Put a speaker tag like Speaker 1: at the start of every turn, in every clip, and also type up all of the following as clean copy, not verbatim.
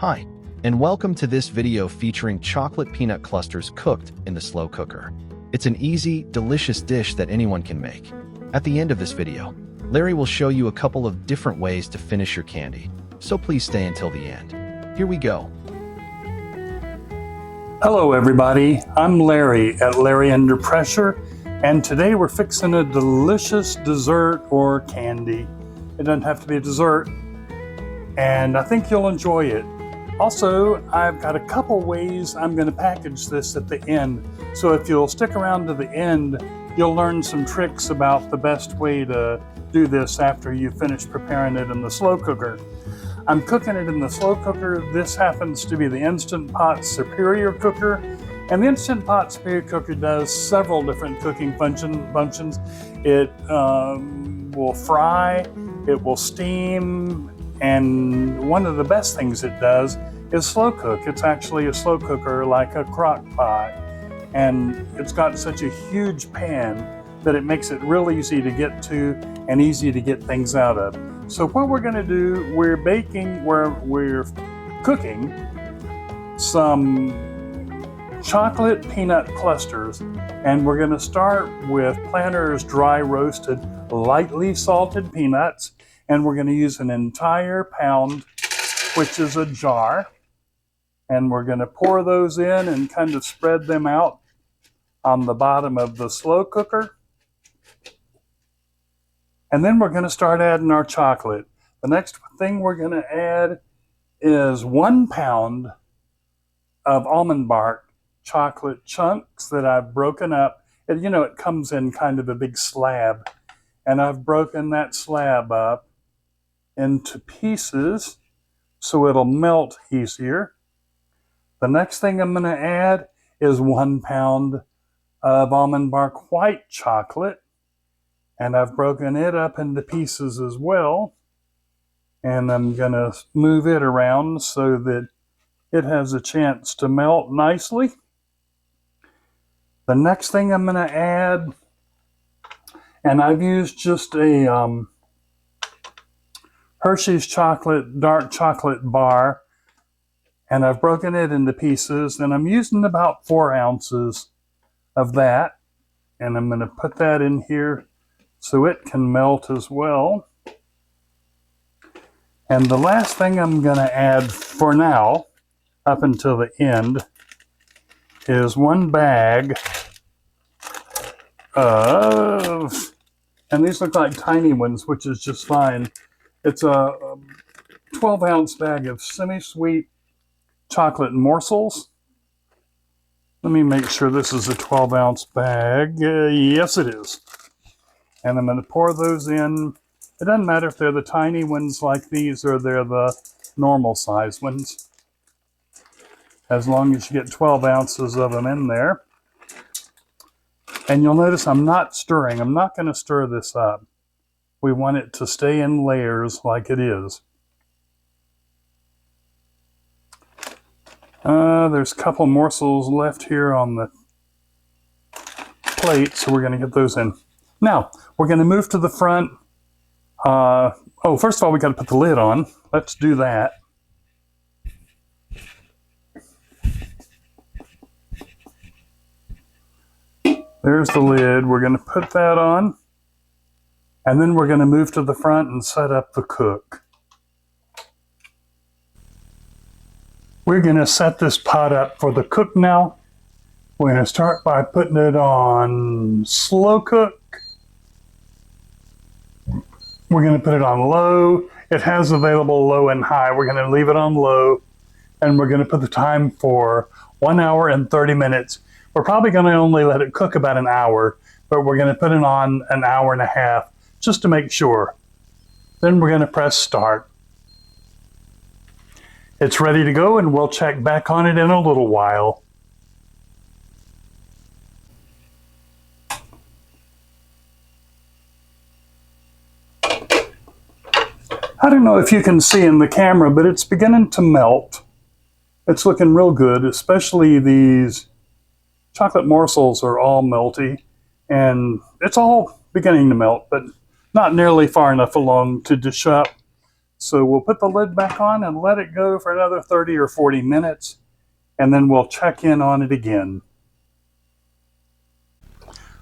Speaker 1: Hi, and welcome to this video featuring chocolate peanut clusters cooked in the slow cooker. It's an easy, delicious dish that anyone can make. At the end of this video, Larry will show you a couple of different ways to finish your candy, so please stay until the end. Here we go.
Speaker 2: Hello everybody, I'm Larry at Larry Under Pressure, and today we're fixing a delicious dessert or candy. It doesn't have to be a dessert, and I think you'll enjoy it. Also, I've got a couple ways I'm going to package this at the end, so if you'll stick around to the end, you'll learn some tricks about the best way to do this after you finish preparing it in the slow cooker. I'm cooking it in the slow cooker. This happens to be the Instant Pot Superior Cooker. And the Instant Pot Superior Cooker does several different cooking functions. It will fry, it will steam, and one of the best things it does is slow cook. It's actually a slow cooker like a crock pot. And it's got such a huge pan that it makes it real easy to get to and easy to get things out of. So what we're going to do, we're cooking some chocolate peanut clusters, and we're going to start with Planters dry roasted, lightly salted peanuts, and we're going to use an entire pound, which is a jar, and we're going to pour those in and kind of spread them out on the bottom of the slow cooker. And then we're going to start adding our chocolate. The next thing we're going to add is 1 pound of almond bark chocolate chunks that I've broken up. And, it comes in kind of a big slab. And I've broken that slab up into pieces so it'll melt easier. The next thing I'm going to add is 1 pound of almond bark white chocolate. And I've broken it up into pieces as well. And I'm going to move it around so that it has a chance to melt nicely. The next thing I'm going to add, and I've used just a Hershey's dark chocolate bar, and I've broken it into pieces, and I'm using about 4 ounces of that. And I'm going to put that in here so it can melt as well. And the last thing I'm going to add for now, up until the end, is 1 bag of, and these look like tiny ones, which is just fine. It's a 12-ounce bag of semi-sweet chocolate morsels. Let me make sure this is a 12-ounce bag. Yes, it is. And I'm going to pour those in. It doesn't matter if they're the tiny ones like these or they're the normal size ones, as long as you get 12 ounces of them in there. And you'll notice I'm not stirring. I'm not going to stir this up. We want it to stay in layers like it is. There's a couple morsels left here on the plate, so we're going to get those in. Now, we're going to move to the front. First of all, we got to put the lid on. Let's do that. There's the lid. We're going to put that on. And then we're going to move to the front and set up the cook. We're going to set this pot up for the cook now. We're going to start by putting it on slow cook. We're going to put it on low. It has available low and high. We're going to leave it on low, and we're going to put the time for 1 hour and 30 minutes. We're probably going to only let it cook about an hour, but we're going to put it on an hour and a half just to make sure. Then we're going to press start. It's ready to go, and we'll check back on it in a little while. I don't know if you can see in the camera, but it's beginning to melt. It's looking real good, especially these chocolate morsels are all melty, and it's all beginning to melt, but not nearly far enough along to dish up. So we'll put the lid back on and let it go for another 30 or 40 minutes, and then we'll check in on it again.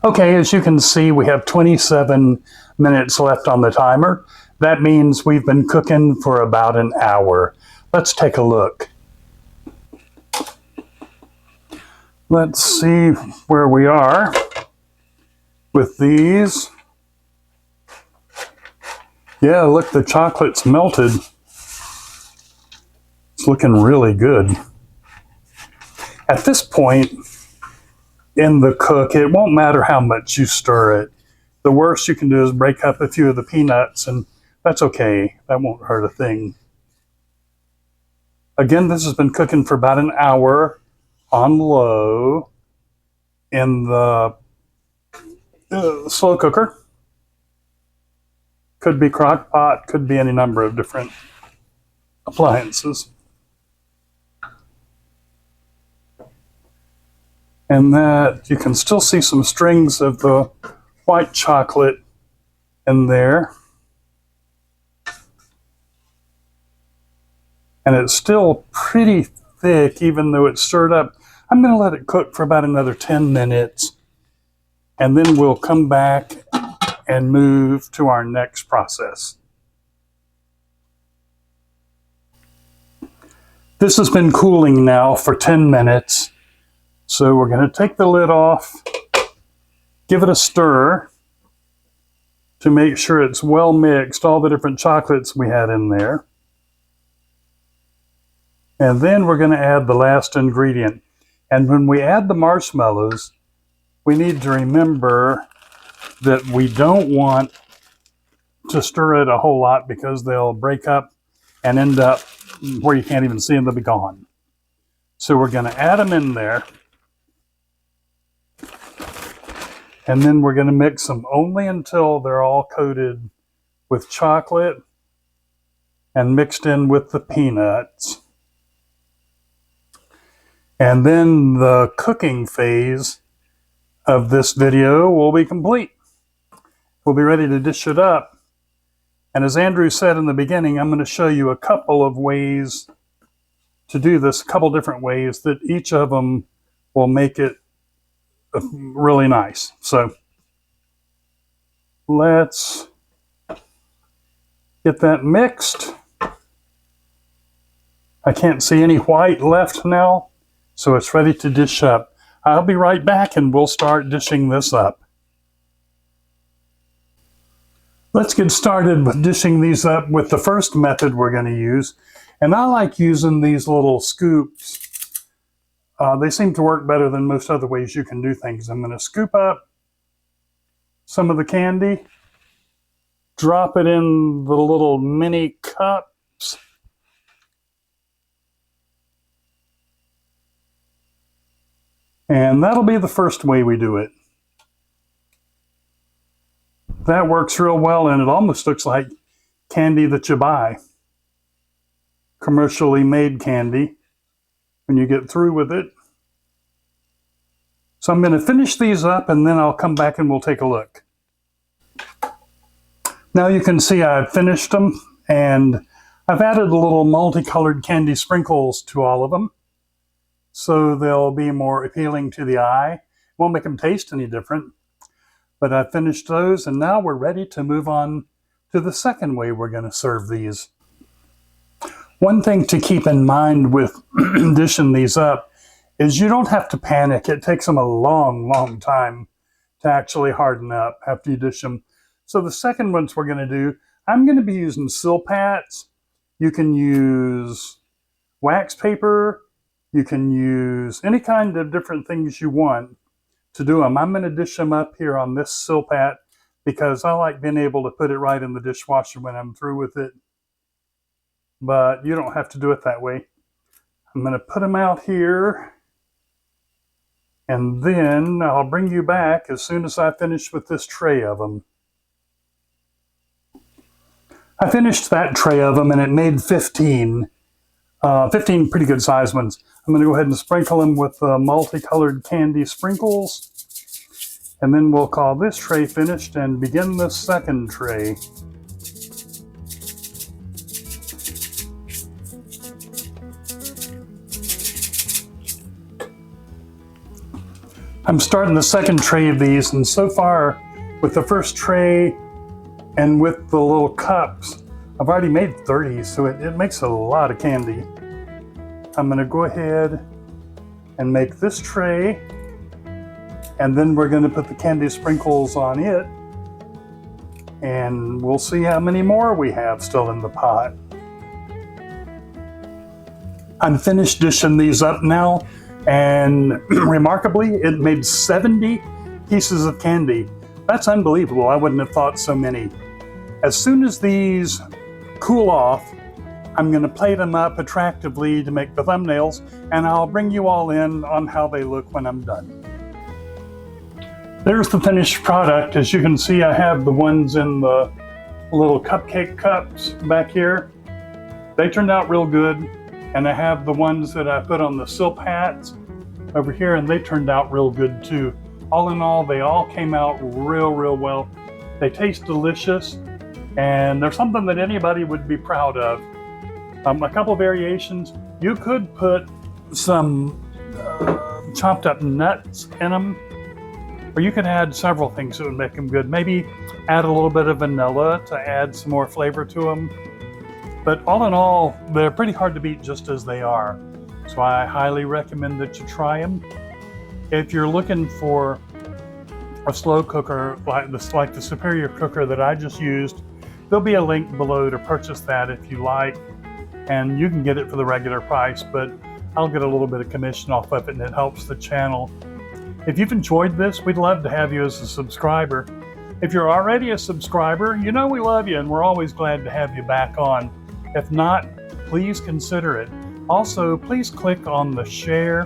Speaker 2: Okay, as you can see, we have 27 minutes left on the timer. That means we've been cooking for about an hour. Let's take a look. Let's see where we are with these. Yeah, look, the chocolate's melted. It's looking really good. At this point in the cook, it won't matter how much you stir it. The worst you can do is break up a few of the peanuts, and that's okay. That won't hurt a thing. Again, this has been cooking for about an hour on low in the slow cooker. Could be crock pot, could be any number of different appliances. And that you can still see some strings of the white chocolate in there. And it's still pretty thick, even though it's stirred up. I'm going to let it cook for about another 10 minutes, and then we'll come back and move to our next process. This has been cooling now for 10 minutes. So we're going to take the lid off, give it a stir to make sure it's well mixed, all the different chocolates we had in there. And then we're going to add the last ingredient. And when we add the marshmallows, we need to remember that we don't want to stir it a whole lot because they'll break up and end up where you can't even see them, they'll be gone. So we're going to add them in there. And then we're going to mix them only until they're all coated with chocolate and mixed in with the peanuts. And then the cooking phase of this video will be complete. We'll be ready to dish it up. And as Andrew said in the beginning, I'm going to show you a couple of ways to do this, a couple different ways that each of them will make it really nice. So let's get that mixed. I can't see any white left now, so it's ready to dish up. I'll be right back and we'll start dishing this up. Let's get started with dishing these up with the first method we're going to use. And I like using these little scoops. They seem to work better than most other ways you can do things. I'm going to scoop up some of the candy, drop it in the little mini cups, and that'll be the first way we do it. That works real well, and it almost looks like candy that you buy. Commercially made candy when you get through with it. So I'm going to finish these up and then I'll come back and we'll take a look. Now you can see I've finished them and I've added a little multicolored candy sprinkles to all of them so they'll be more appealing to the eye. Won't make them taste any different, but I've finished those and now we're ready to move on to the second way we're going to serve these. One thing to keep in mind with dishing these up is you don't have to panic. It takes them a long time to actually harden up after you dish them. So the second ones we're going to do, I'm going to be using silpats. You can use wax paper. You can use any kind of different things you want to do them. I'm going to dish them up here on this silpat because I like being able to put it right in the dishwasher when I'm through with it. But you don't have to do it that way. I'm going to put them out here, and then I'll bring you back as soon as I finish with this tray of them. I finished that tray of them, and it made 15 pretty good sized ones. I'm going to go ahead and sprinkle them with multicolored candy sprinkles, and then we'll call this tray finished and begin the second tray. I'm starting the second tray of these, and so far with the first tray and with the little cups, I've already made 30, so it makes a lot of candy. I'm gonna go ahead and make this tray, and then we're gonna put the candy sprinkles on it, and we'll see how many more we have still in the pot. I'm finished dishing these up now, and remarkably, it made 70 pieces of candy. That's unbelievable. I wouldn't have thought so many. As soon as these cool off, I'm going to plate them up attractively to make the thumbnails, and I'll bring you all in on how they look when I'm done. There's the finished product. As you can see, I have the ones in the little cupcake cups back here. They turned out real good. And I have the ones that I put on the silk hats over here, and they turned out real good too. All in all, they all came out real well. They taste delicious, and they're something that anybody would be proud of. A couple variations. You could put some chopped up nuts in them, or you could add several things that would make them good. Maybe add a little bit of vanilla to add some more flavor to them. But all in all, they're pretty hard to beat just as they are. So I highly recommend that you try them. If you're looking for a slow cooker like the Superior cooker that I just used, there'll be a link below to purchase that if you like. And you can get it for the regular price, but I'll get a little bit of commission off of it, and it helps the channel. If you've enjoyed this, we'd love to have you as a subscriber. If you're already a subscriber, you know we love you, and we're always glad to have you back on. If not, please consider it. Also, please click on the share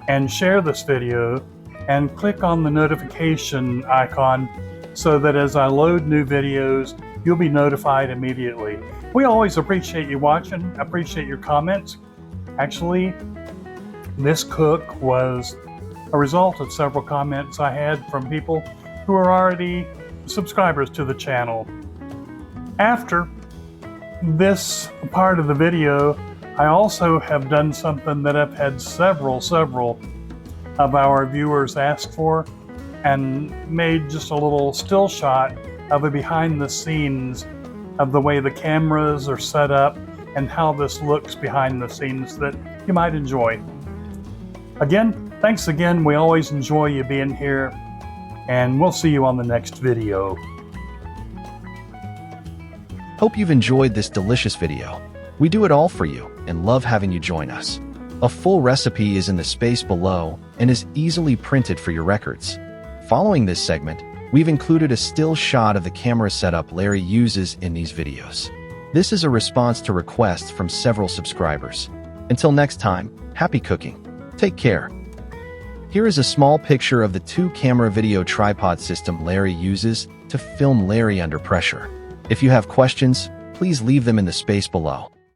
Speaker 2: and share this video, and click on the notification icon so that as I load new videos, you'll be notified immediately. We always appreciate you watching, appreciate your comments. Actually, this cook was a result of several comments I had from people who are already subscribers to the channel. After this part of the video, I also have done something that I've had several of our viewers ask for, and made just a little still shot of a behind the scenes of the way the cameras are set up and how this looks behind the scenes that you might enjoy. Again, thanks again. We always enjoy you being here, and we'll see you on the next video.
Speaker 1: Hope you've enjoyed this delicious video. We do it all for you and love having you join us. A full recipe is in the space below and is easily printed for your records. Following this segment, we've included a still shot of the camera setup Larry uses in these videos. This is a response to requests from several subscribers. Until next time, happy cooking. Take care. Here is a small picture of the 2-camera video tripod system Larry uses to film Larry under pressure. If you have questions, please leave them in the space below.